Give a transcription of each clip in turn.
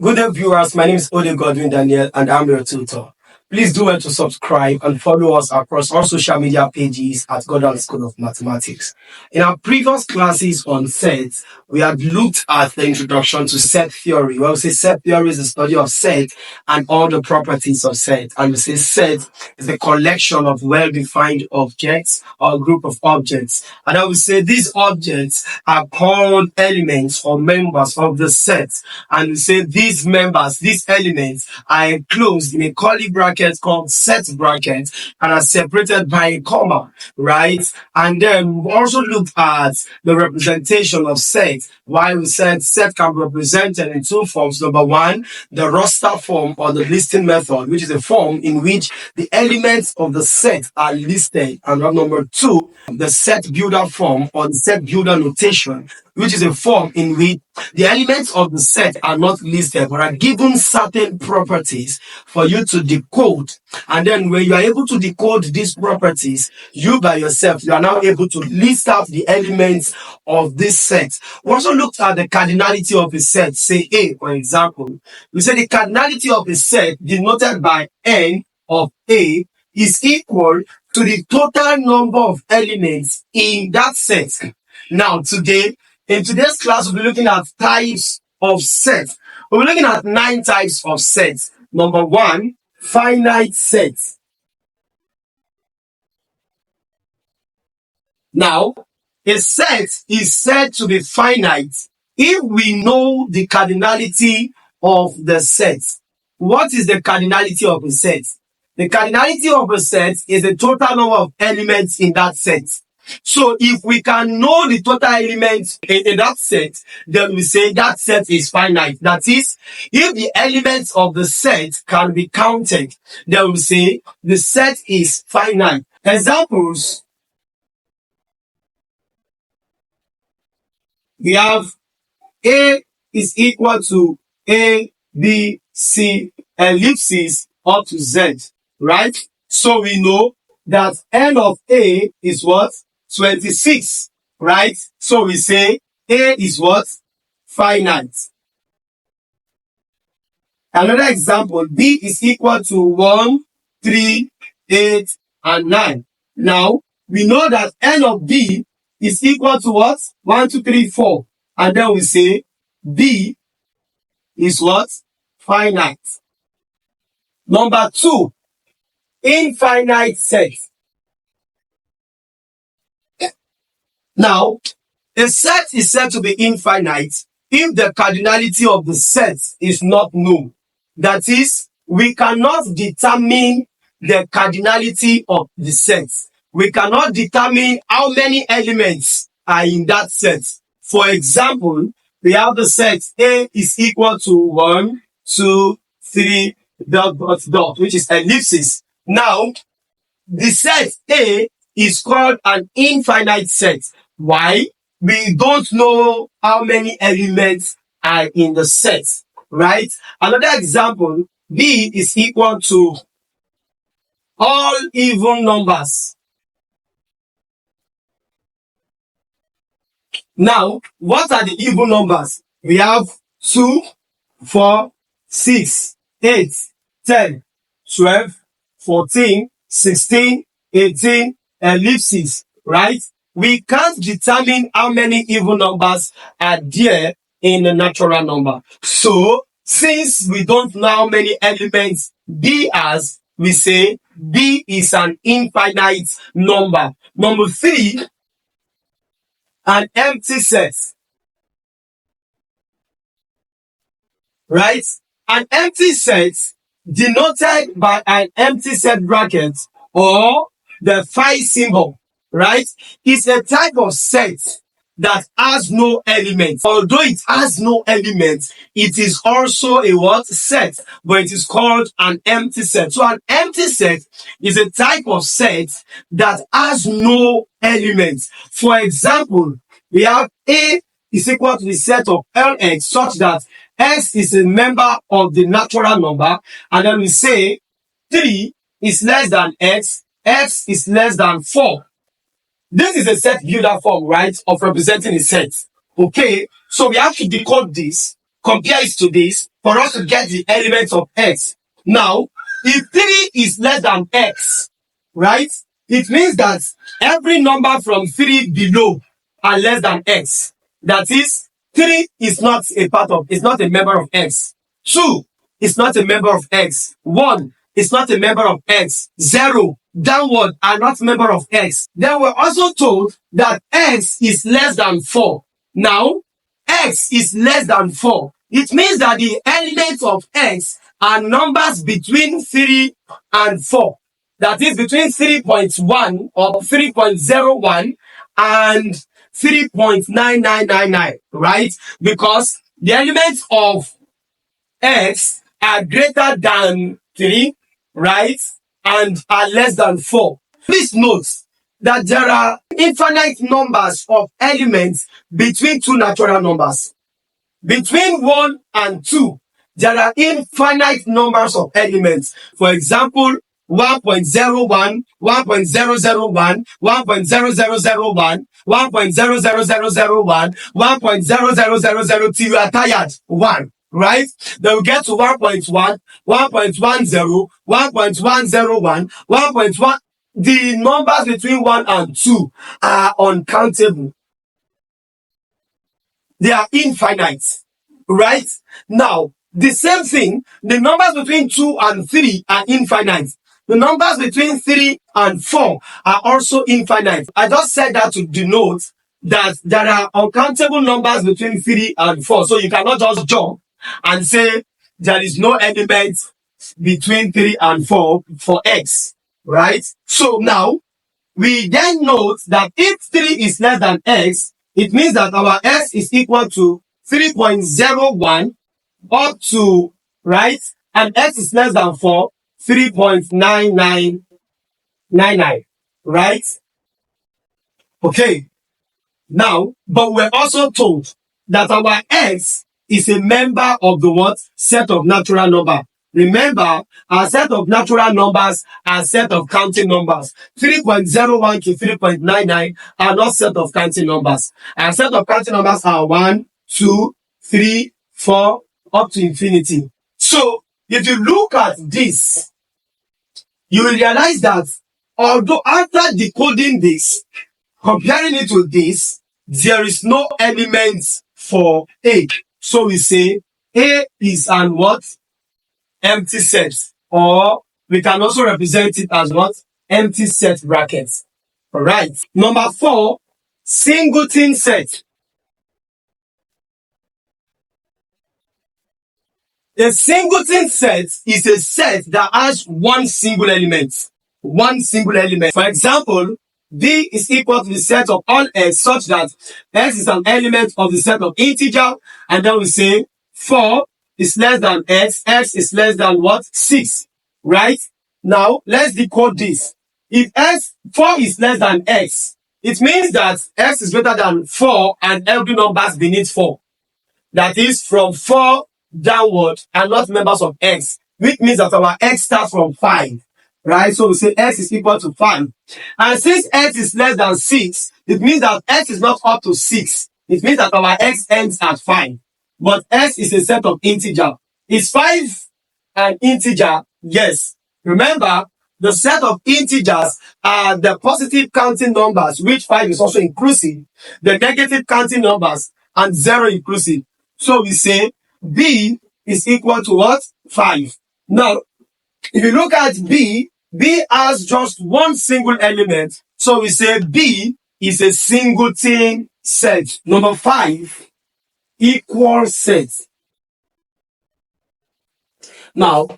Good day, viewers. My name is Ode Godwin Daniel, and I'm your tutor. Please do well to subscribe and follow us across all social media pages at Godwin School of Mathematics. In our previous classes on sets, we had looked at the introduction to set theory. Well, we say set theory is the study of set and all the properties of set. And we say set is a collection of well-defined objects or group of objects. And I would say these objects are called elements or members of the set. And we say these members, these elements are enclosed in a curly bracket called set bracket and are separated by a comma, right? And then we also looked at the representation of set. Why we said set can be represented in two forms. Number one, the roster form or the listing method, which is a form in which the elements of the set are listed. And number two, the set builder form or the set builder notation, which is a form in which the elements of the set are not listed but are given certain properties for you to decode. And then when you are able to decode these properties, you by yourself, you are now able to list out the elements of this set. We also looked at the cardinality of a set, say A, for example. We say the cardinality of a set denoted by N of A is equal to the total number of elements in that set. Now, in today's class, we'll be looking at types of sets. We'll be looking at 9 types of sets. Number 1, finite sets. Now, a set is said to be finite if we know the cardinality of the set. What is the cardinality of a set? The cardinality of a set is the total number of elements in that set. So if we can know the total elements in that set, then we say that set is finite. That is, if the elements of the set can be counted, then we say the set is finite. Examples: we have A is equal to A, B, C, ellipses up to Z, right? So we know that N of A is what? 26, right? So we say A is what? Finite. Another example, B is equal to 1, 3, 8, and 9. Now, we know that N of B is equal to what? 1, 2, 3, 4. And then we say B is what? Finite. Number 2, infinite set. Now, a set is said to be infinite if the cardinality of the set is not known. That is, we cannot determine the cardinality of the set. We cannot determine how many elements are in that set. For example, we have the set A is equal to 1, 2, 3, dot, dot, dot, which is ellipsis. Now, the set A is called an infinite set. Why? We don't know how many elements are in the set, right? Another example, B is equal to all even numbers. Now, what are the even numbers? We have 2, 4, 6, 8, 10, 12, 14, 16, 18, ellipses, right? We can't determine how many even numbers are there in a natural number. So, since we don't know how many elements B has, we say B is an infinite number. Number 3, an empty set. Right? An empty set denoted by an empty set bracket or the phi symbol, right, is a type of set that has no elements. Although it has no elements, it is also a what? Set, but it is called an empty set. So an empty set is a type of set that has no elements. For example, we have A is equal to the set of Lx such that X is a member of the natural number, and then we say 3 is less than X, X is less than 4. This is a set builder form, right, of representing a set. Okay, so we have to decode this compare it to this for us to get the elements of x. Now, if 3 is less than x, right, it means that every number from 3 below are less than x. That is, 3 is not a member of x. 2 is not a member of x. 1 is not a member of x. 0, downward, are not member of x. Then we're also told that x is less than 4. Now, x is less than 4. It means that the elements of x are numbers between 3 and 4. That is between 3.1 or 3.01 and 3.9999, right? Because the elements of x are greater than 3, right? And are less than 4. Please note that there are infinite numbers of elements between two natural numbers. Between 1 and 2, there are infinite numbers of elements. For example, 1.01, 1.001, 1.0001, 1.00001, 1.00000 till you are tired. 1. Right? Then we get to 1.1, 1.10, 1.101, 1.1. The numbers between 1 and 2 are uncountable. They are infinite. Right? Now, the same thing, the numbers between 2 and 3 are infinite. The numbers between 3 and 4 are also infinite. I just said that to denote that there are uncountable numbers between 3 and 4. So you cannot just jump and say there is no element between 3 and 4 for x, right? So now, we then note that if 3 is less than x, it means that our x is equal to 3.01 up to, right? And x is less than 4, 3.9999, right? Okay. Now, but we're also told that our x is a member of the what? Set of natural number. Remember, our set of natural numbers are set of counting numbers. 3.01 to 3.99 are not set of counting numbers. Our set of counting numbers are 1, 2, 3, 4, up to infinity. So, if you look at this, you will realize that although after decoding this, comparing it with this, there is no element for A. So we say A is an what? Empty set. Or we can also represent it as what? Empty set brackets. Alright. Number 4, singleton set. A singleton set is a set that has one single element. One single element. For example, B is equal to the set of all x such that x is an element of the set of integer, and then we say 4 is less than x, x is less than what? 6, right? Now, let's decode this. If 4 is less than x, it means that x is greater than 4 and every number is beneath 4. That is from 4 downward and not members of x, which means that our x starts from 5. Right? So we say x is equal to 5. And since x is less than 6, it means that x is not up to 6. It means that our x ends at 5. But x is a set of integer. Is 5 an integer? Yes. Remember, the set of integers are the positive counting numbers, which 5 is also inclusive, the negative counting numbers, and 0 inclusive. So we say b is equal to what? 5. Now, if you look at B has just one single element. So we say B is a singleton set. Number 5, equal set. Now,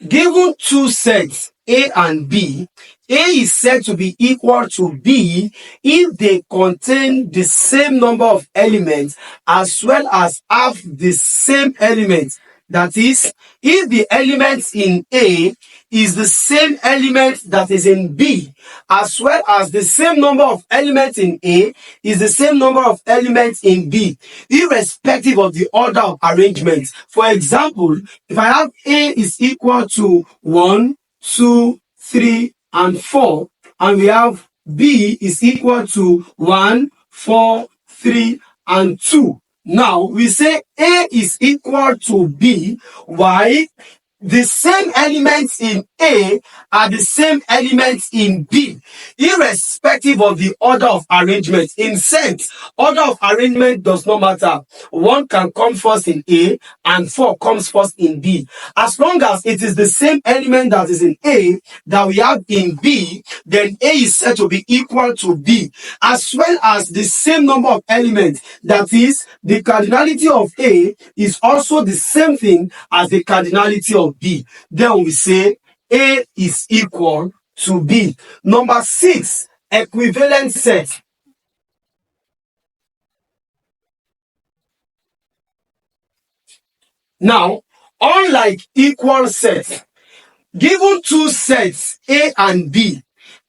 given two sets, A and B, A is said to be equal to B if they contain the same number of elements as well as have the same elements. That is, if the element in A is the same element that is in B, as well as the same number of elements in A is the same number of elements in B, irrespective of the order of arrangement. For example, if I have A is equal to 1, 2, 3, and 4, and we have B is equal to 1, 4, 3, and 2, Now we say A is equal to B. Why? The same elements in A are the same elements in B, irrespective of the order of arrangement. In sense, order of arrangement does not matter. One can come first in A and 4 comes first in B. As long as it is the same element that is in A that we have in B, then A is said to be equal to B, as well as the same number of elements. That is, the cardinality of A is also the same thing as the cardinality of B. Then we say A is equal to B. Number 6, equivalent set. Now, unlike equal sets, given two sets A and B,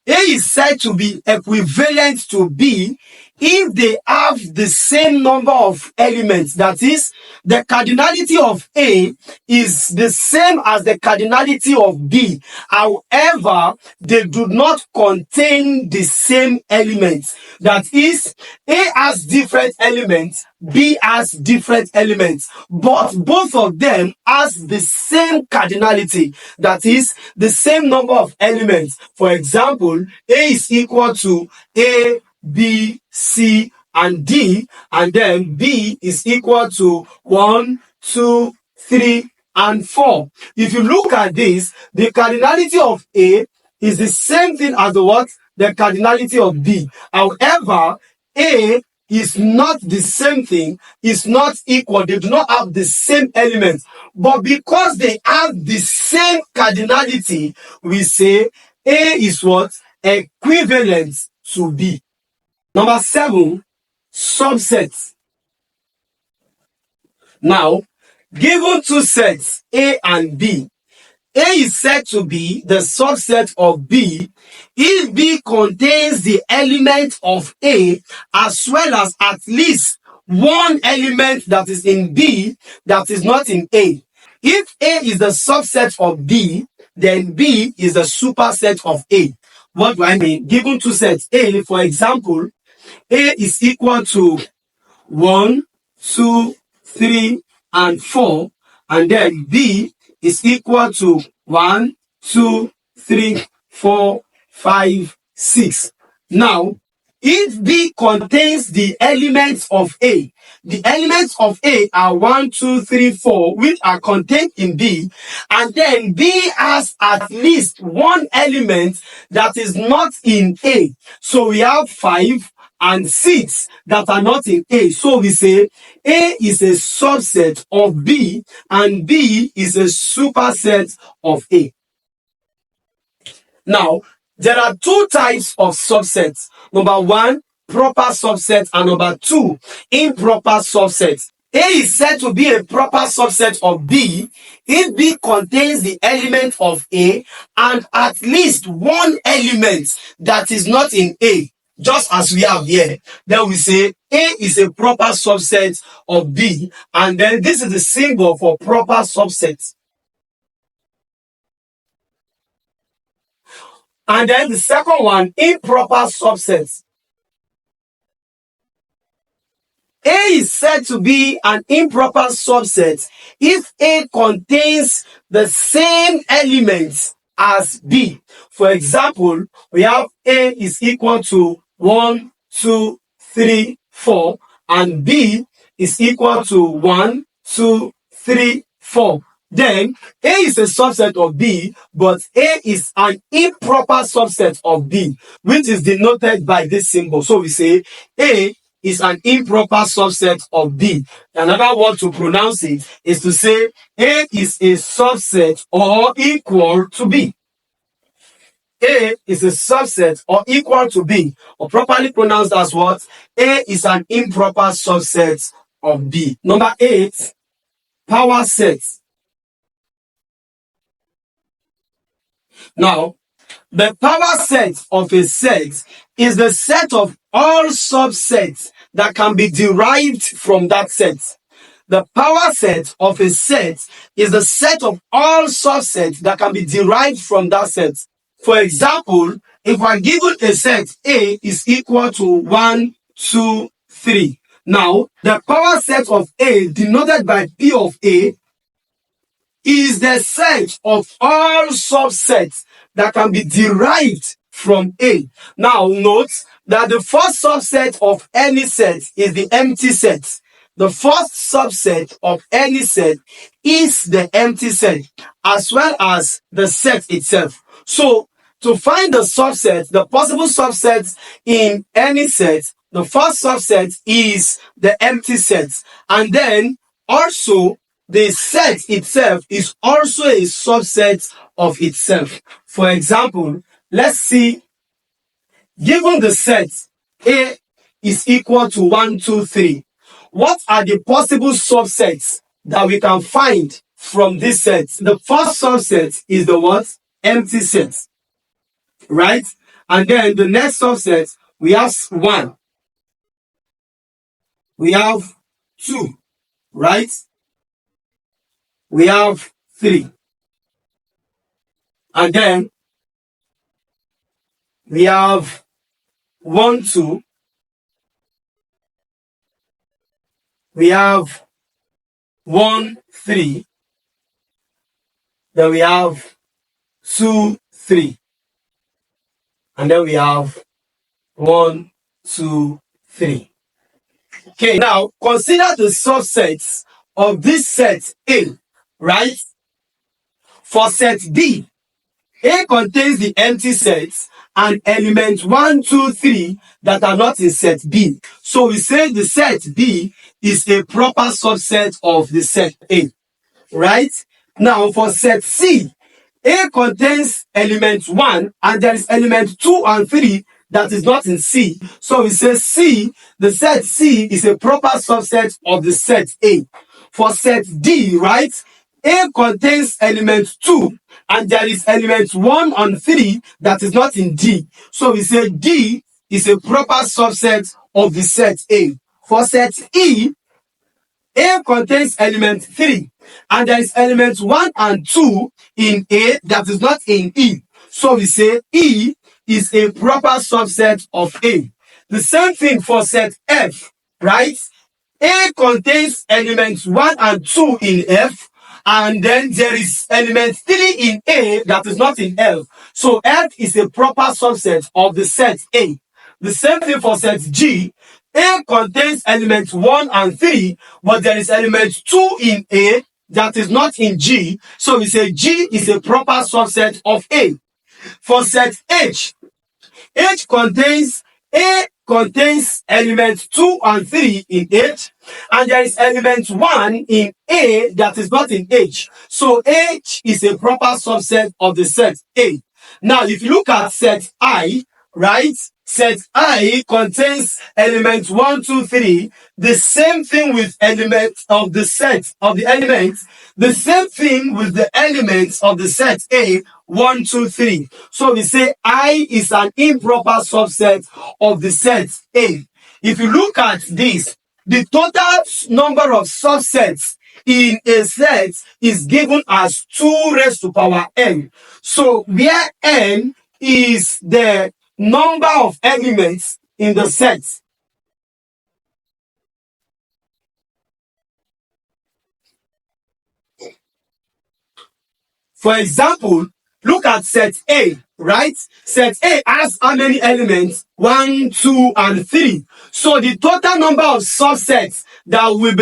A is said to be equivalent to B if they have the same number of elements. That is, the cardinality of A is the same as the cardinality of B. However, they do not contain the same elements. That is, A has different elements, B has different elements, but both of them has the same cardinality. That is, the same number of elements. For example, A is equal to A, B, C, and D, and then B is equal to 1, 2, 3, and 4. If you look at this, the cardinality of A is the same thing as the what? The cardinality of B. However, A is not the same thing, is not equal. They do not have the same elements. But because they have the same cardinality, we say A is what? Equivalent to B. Number 7, subsets. Now, given two sets A and B, A is said to be the subset of B if B contains the element of A as well as at least one element that is in B that is not in A. If A is the subset of B, then B is the superset of A. What do I mean? Given two sets A, for example, A is equal to 1, 2, 3, and 4, and then B is equal to 1, 2, 3, 4, 5, 6. Now, if B contains the elements of A, the elements of A are 1, 2, 3, 4, which are contained in B, and then B has at least one element that is not in A. So we have 5 and 6 that are not in A. So we say A is a subset of B and B is a superset of A. Now, there are two types of subsets. Number 1, proper subset, and number 2, improper subset. A is said to be a proper subset of B if B contains the element of A and at least one element that is not in A, just as we have here. Then we say A is a proper subset of B, and then this is the symbol for proper subset. And then the second one, improper subset. A is said to be an improper subset if A contains the same elements as B. For example, we have A is equal to 1, 2, 3, 4, and B is equal to 1, 2, 3, 4. Then A is a subset of B, but A is an improper subset of B, which is denoted by this symbol. So we say A is an improper subset of B. Another word to pronounce it is to say A is a subset or equal to B. A is a subset or equal to B, or properly pronounced as what? A is an improper subset of B. Number 8, power sets. Now, the power set of a set is the set of all subsets that can be derived from that set. The power set of a set is the set of all subsets that can be derived from that set. For example, if we're given a set A is equal to 1, 2, 3, Now, the power set of A denoted by P of A is the set of all subsets that can be derived from A. Now, note that the first subset of any set is the empty set. The first subset of any set is the empty set, as well as the set itself. So, to find the subset, the possible subsets in any set, the first subset is the empty set. And then also, the set itself is also a subset of itself. For example, let's see, given the set A is equal to 1, 2, 3, what are the possible subsets that we can find from this set? The first subset is the what? Empty set, right? And then the next subset, we have 1, we have 2, right? We have 3. And then we have 1, 2. We have 1, 3. Then we have 2, 3. And then we have 1, 2, 3. Okay, now consider the subsets of this set A, right? For set B, A contains the empty sets and elements 1, 2, 3 that are not in set B. So we say the set B is a proper subset of the set A, right? Now for set C, A contains element 1 and there is element 2 and 3 that is not in C. So we say C, the set C is a proper subset of the set A. For set D, right, A contains element 2 and there is element 1 and 3 that is not in D. So we say D is a proper subset of the set A. For set E, A contains element 3 and there is element 1 and 2 in A that is not in E. So we say E is a proper subset of A. The same thing for set F, right? A contains elements 1 and 2 in F, and then there is element 3 in A that is not in F. So F is a proper subset of the set A. The same thing for set G. A contains elements 1 and 3, but there is element 2 in A that is not in G. So we say G is a proper subset of A. For set H, H contains A contains elements 2 and 3 in H, and there is element 1 in A that is not in H. So H is a proper subset of the set A. Now, if you look at set I, right? Set I contains elements 1, 2, 3. The same thing with elements of the set of the elements. The same thing with the elements of the set A, 1, 2, 3. So we say I is an improper subset of the set A. If you look at this, the total number of subsets in a set is given as 2 raised to power n. So where n is the number of elements in the set. For example, look at set A, right? Set A has how many elements? 1, 2, and 3. So the total number of subsets that we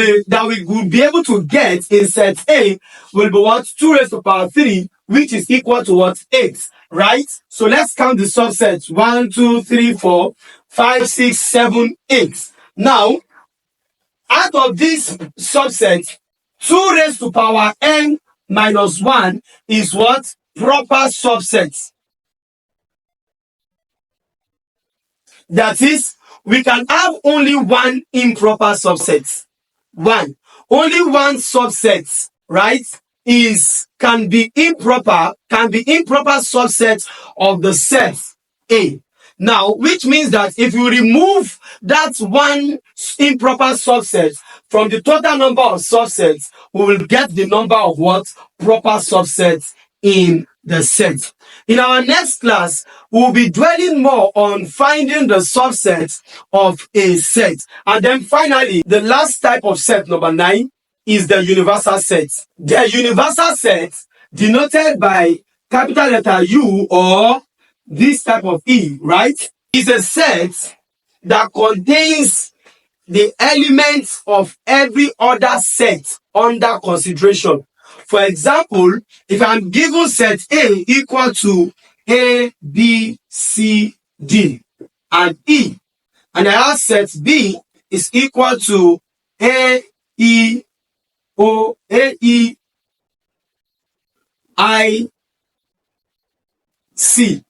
will be able to get in set A will be what? 2 raised to power 3, which is equal to what? 8. Right? So let's count the subsets. 1, 2, 3, 4, 5, 6, 7, 8. Now, out of this subset, 2 raised to power n minus 1 is what? Proper subsets. That is, we can have only one improper subset. Only one subset, right? Can be improper subset of the set A. Now, which means that if you remove that one improper subset from the total number of subsets, we will get the number of what? Proper subsets in the set. In our next class, we'll be dwelling more on finding the subset of a set. And then finally, the last type of set, number 9, is the universal set. The universal set, denoted by capital letter U or this type of E, right, is a set that contains the elements of every other set under consideration. For example, if I'm given set A equal to A, B, C, D, and E, and I have set B is equal to A, E, O, A, E, I, C.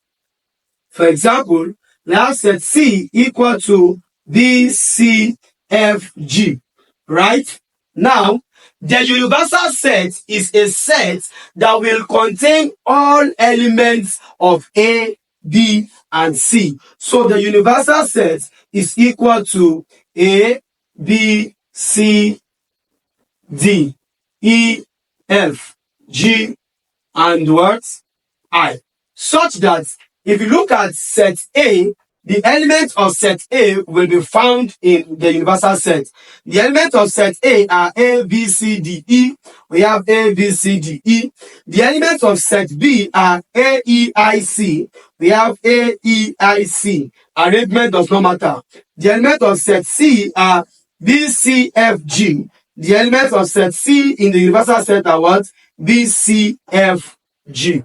For example, I have set C equal to B, C, F, G, right? Now, the universal set is a set that will contain all elements of A, B, and C. So the universal set is equal to A, B, C, D, E, F, G, and what? I. Such that if you look at set A, the elements of set A will be found in the universal set. The elements of set A are A, B, C, D, E. We have A, B, C, D, E. The elements of set B are A, E, I, C. We have A, E, I, C. Arrangement does not matter. The elements of set C are B, C, F, G. The elements of set C in the universal set are what? B, C, F, G.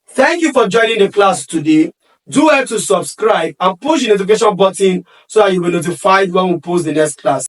Thank you for joining the class today. Do well to subscribe and push the notification button so that you'll be notified when we post the next class.